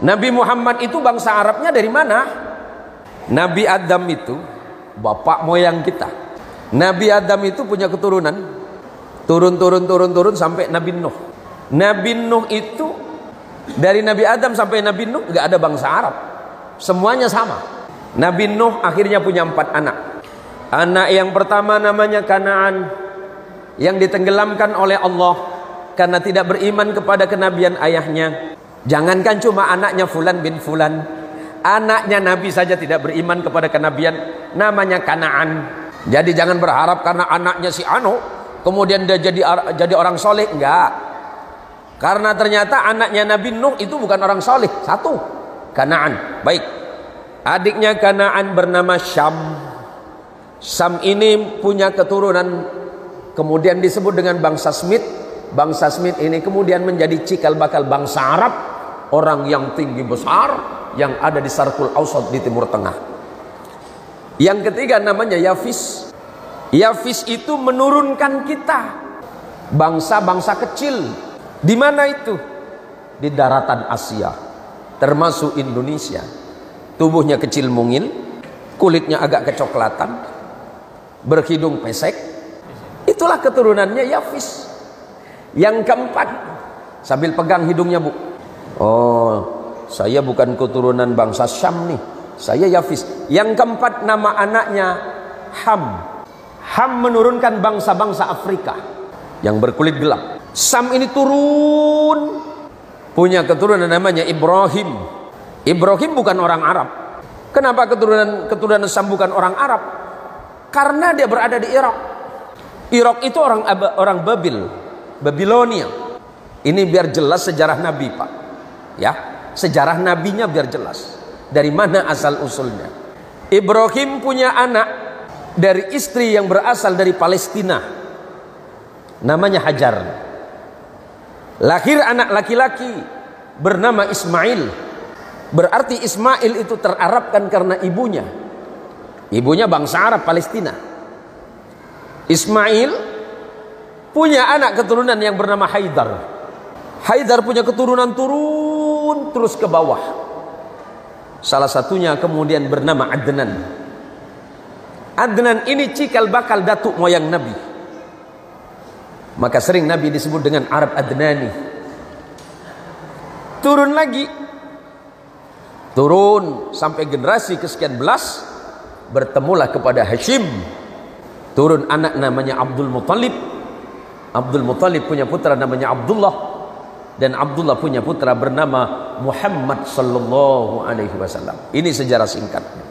Nabi Muhammad itu bangsa Arabnya dari mana? Nabi Adam itu bapak moyang kita. Nabi Adam itu punya keturunan, turun sampai Nabi Nuh. Nabi Nuh itu dari Nabi Adam sampai Nabi Nuh nggak ada bangsa Arab, semuanya sama. Nabi Nuh akhirnya punya 4 anak. Anak yang pertama namanya Kanaan, yang ditenggelamkan oleh Allah karena tidak beriman kepada kenabian ayahnya. Jangankan cuma anaknya Fulan bin Fulan, anaknya Nabi saja tidak beriman kepada kenabian, namanya Kanaan. Jadi jangan berharap karena anaknya si Anu kemudian dia jadi orang soleh, enggak. Karena ternyata anaknya Nabi Nuh itu bukan orang soleh. 1 Kanaan. Baik, adiknya Kanaan bernama Syam. Syam ini punya keturunan, kemudian disebut dengan bangsa Smith. Bangsa Smith ini kemudian menjadi cikal bakal bangsa Arab, orang yang tinggi besar yang ada di Syarqul Awsat di Timur Tengah. Yang ketiga namanya Yafis. Yafis itu menurunkan kita, bangsa-bangsa kecil. Di mana itu? Di daratan Asia, termasuk Indonesia. Tubuhnya kecil mungil, kulitnya agak kecoklatan, berhidung pesek. Itulah keturunannya Yafis. Yang keempat, sambil pegang hidungnya, Bu. Oh, saya bukan keturunan bangsa Syam nih, saya Yafis. Yang keempat nama anaknya Ham. Ham menurunkan bangsa-bangsa Afrika yang berkulit gelap. Sam ini turun, punya keturunan namanya Ibrahim. Ibrahim bukan orang Arab. Kenapa keturunan Sam bukan orang Arab? Karena dia berada di Irak. Irak itu orang Babil, Babilonia. Ini biar jelas sejarah Nabi, Pak. Ya, sejarah nabinya biar jelas. Dari mana asal usulnya? Ibrahim punya anak dari istri yang berasal dari Palestina, namanya Hajar. Lahir anak laki-laki bernama Ismail. Berarti Ismail itu terarabkan karena ibunya. Ibunya bangsa Arab Palestina. Ismail punya anak keturunan yang bernama Haidar. Haidar punya keturunan turun terus ke bawah. Salah satunya kemudian bernama Adnan. Adnan ini cikal bakal datuk moyang Nabi. Maka sering Nabi disebut dengan Arab Adnani. Turun lagi, turun sampai generasi kesekian belas, bertemulah kepada Hashim. Turun anak namanya Abdul Muttalib. Abdul Muttalib punya putra namanya Abdullah, dan Abdullah punya putra bernama Muhammad sallallahu alaihi wasallam. Ini sejarah singkatnya.